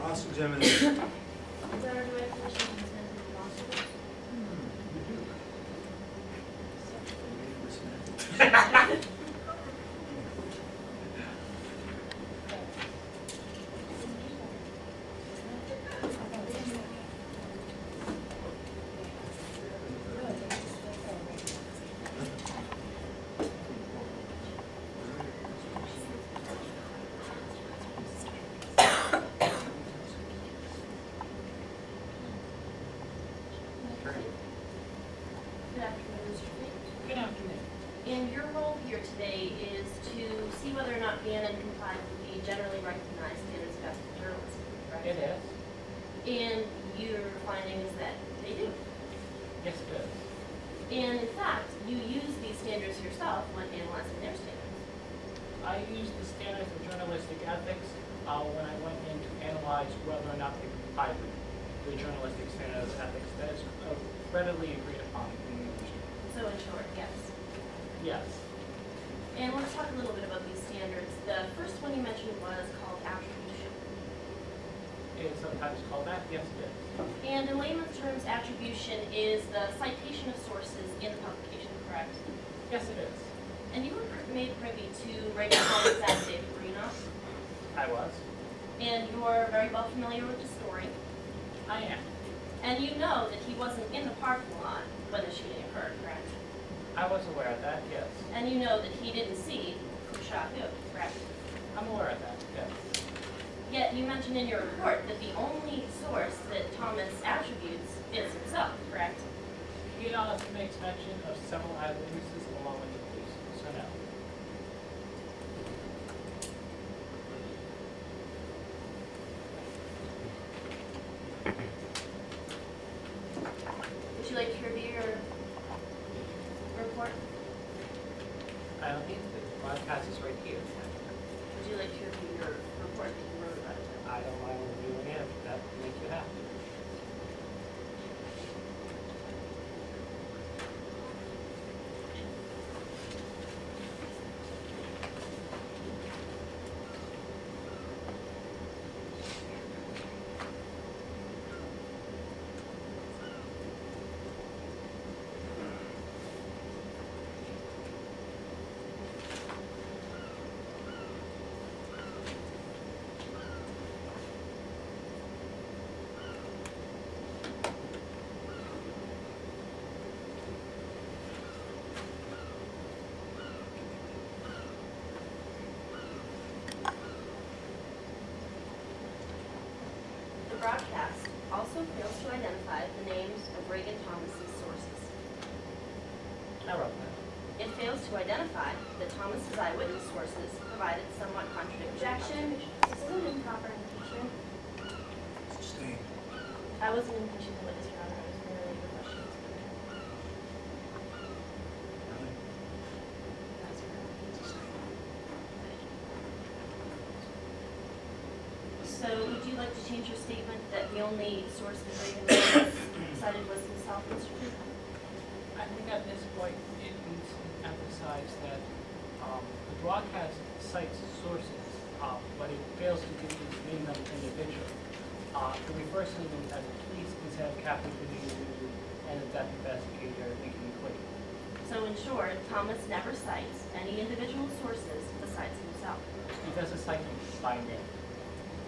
Cross-examination. Do I have permission to send to the hospital? Good afternoon. And your role here today is to see whether or not Bannon complied with the generally recognized standards of ethical journalism, correct? It is. And your finding is that they do. Yes, it is. And in fact, you use these standards yourself when analyzing their standards. I used the standards of journalistic ethics when I went in to analyze whether or not they complied with the journalistic standards of ethics that is readily agreed upon in the industry. So in short, yes. Yes. And let's talk a little bit about these standards. The first one you mentioned was called attribution. It is sometimes called that. Yes, it is. And in layman's terms, attribution is the citation of sources in the publication, correct? Yes, it is. And you were made privy to Reagan Hall's affidavit, were you not? I was. And you're very well familiar with the story. I am. And you know that he wasn't in the parking lot when the shooting occurred, correct? I was aware of that, yes. And you know that he didn't see who shot who, correct? I'm aware of that, yes. Yet you mentioned in your report that the only source that Thomas attributes is himself, correct? He also makes mention of several eyewitnesses along with the police, so no. Would you like to review your report? I don't think the broadcast is right here. Would you like to review your report that you wrote about it? I don't mind reviewing it if that makes you happy. The broadcast also fails to identify the names of Reagan Thomas's sources. I wrote that. It fails to identify that Thomas's eyewitness sources provided somewhat contradictory Objection. observations. This is an improper impeachment. Sustained. I wasn't impeaching the witness, Your Honor. I was merely the questions. Really? That's correct. Sustained. So would you like to change your statement that the only source that Reagan Thomas cited was himself, Mr. Chief? I think at this point it needs to emphasize that the broadcast cites sources, but it fails to name them individually. It refers to them as a police instead of Captain Benito and a death investigator Lincoln Quaid. So in short, Thomas never cites any individual sources besides himself. He doesn't cite them by name.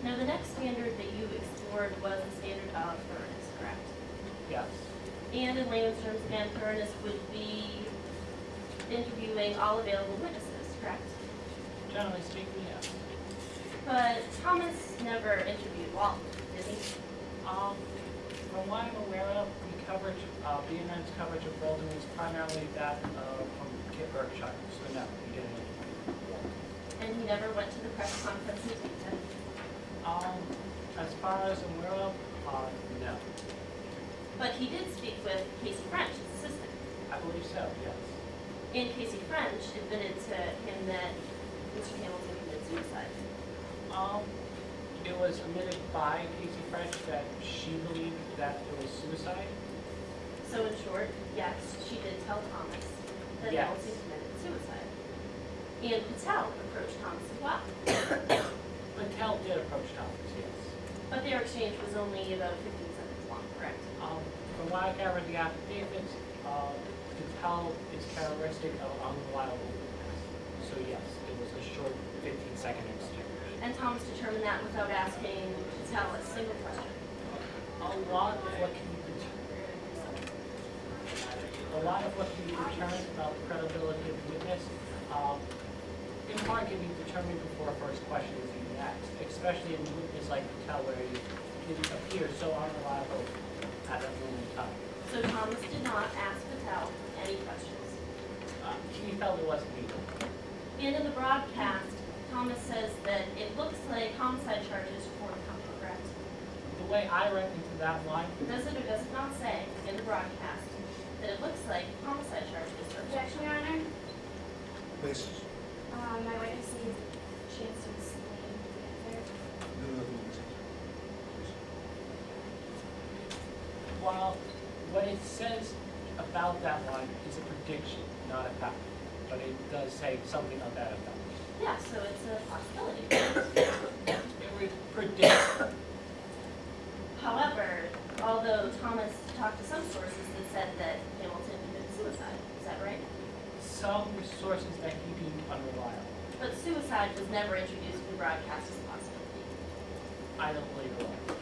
Now the next standard that you explored was the standard of thoroughness, correct? Yes. And in layman's terms, again, thoroughness would be interviewing all available witnesses, correct? Generally speaking, yes. But Thomas never interviewed Walton, did he? From what I'm aware of, the coverage, BNN's coverage of Walton was primarily that from Kit Berkshire, so no, he didn't. And he never went to the press conference in detail. As far as I'm aware of, no. But he did speak with Casey French, his assistant. I believe so, yes. And Casey French admitted to him that Mr. Hamilton committed suicide. It was admitted by Casey French that she believed that it was suicide. So in short, yes, she did tell Thomas that Yes. Hamilton committed suicide. And Patel approached Thomas as well. Patel did approach Thomas, yes. But But their exchange was only about 15 seconds long, correct? From what I gathered the affidavits, Patel is characteristic of unreliable witness. So yes, it was a short 15-second exchange. And Thomas determined that without asking Patel a single question. A lot of what can be determined about the credibility of the witness, in part can be determined before a first question is even asked, especially in a witness like Patel where he didn't appear so unreliable at that moment in time. So Thomas did not ask Patel any questions. He felt it wasn't needed. And in the broadcast, Thomas says that it looks like homicide charges for the company, correct? The way I read into that line, Does it or does it not say in the broadcast that it looks like homicide charges are? Objection, Your Honor. Basis. My witness needs a chance to explain the answer. No other witnesses. while what it says about that line is a prediction, not a fact, but it does say something of that effect. Yeah, so it's a possibility. It would predict. However, although Thomas talked to some sources that said that Hamilton committed suicide, is that right? Some sources that he deemed unreliable. But suicide was never introduced in the broadcast as a possibility. I don't believe it was.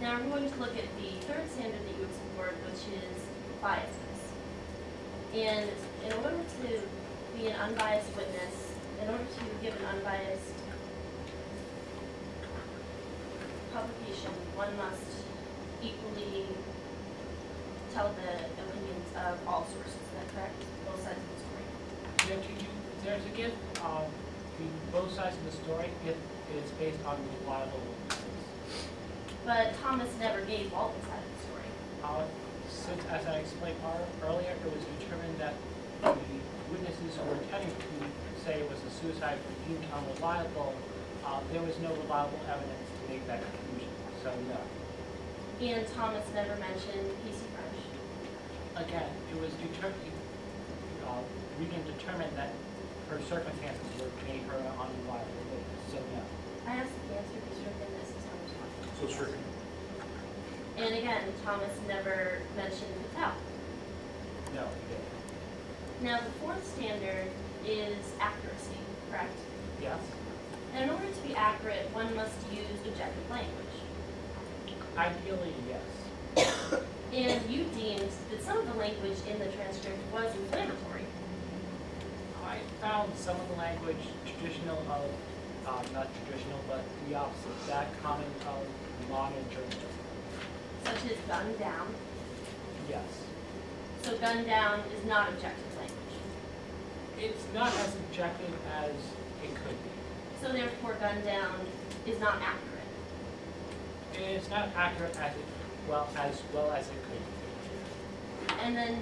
Now we're going to look at the third standard that you explored, which is biasness. And in order to be an unbiased witness, in order to give an unbiased publication, one must equally tell the opinions of all sources. Is that correct? Both sides of the story. They're to give both sides of the story if it's based on reliable witnesses. But Thomas never gave Walton's side of the story. Since, as I explained earlier, it was determined that the witnesses who were intending to say it was a suicide were deemed unreliable, there was no reliable evidence to make that conclusion. So no. And Thomas never mentioned PC French. Again, it was determined. We can determine that her circumstances were made her an unreliable witness. So no. I asked the answer to be stricken. This is how much time. So stricken. And again, Thomas never mentioned Patel. No, he didn't. Now, the fourth standard is accuracy, correct? Yes. And in order to be accurate, one must use objective language. Ideally, yes. And you deemed that some of the language in the transcript was inflammatory. I found some of the language traditional of, not traditional, but the opposite, that common of modern journalism. Such as gun down. Yes. So gun down is not objective language. It's not as objective as it could be. So therefore, gun down is not accurate. It's not accurate as well as it could be. And then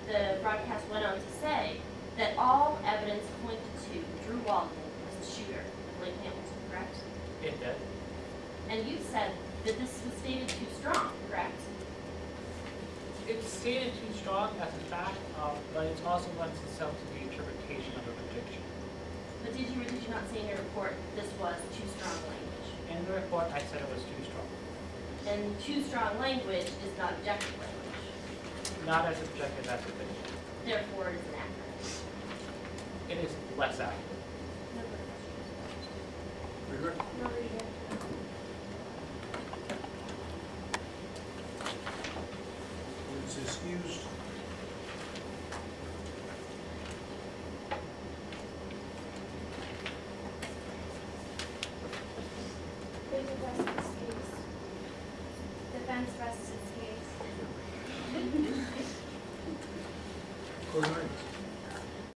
the broadcast went on to say that all evidence pointed to Drew Walton as the shooter of Blake Hamilton, correct? It did. And you said that this was stated too strong, correct? It's stated too strong as a fact, but it also lends itself to the interpretation of a prediction. But did you or did you not say in your report this was too strong language? In the report, I said it was too strong. And too strong language is not objective language. Not as objective as a prediction. Therefore, it is inaccurate. It is less accurate. No further questions. Very good. No reader. Witness excused. Plaintiff rests its case. Defense rests its case. Close the hearing.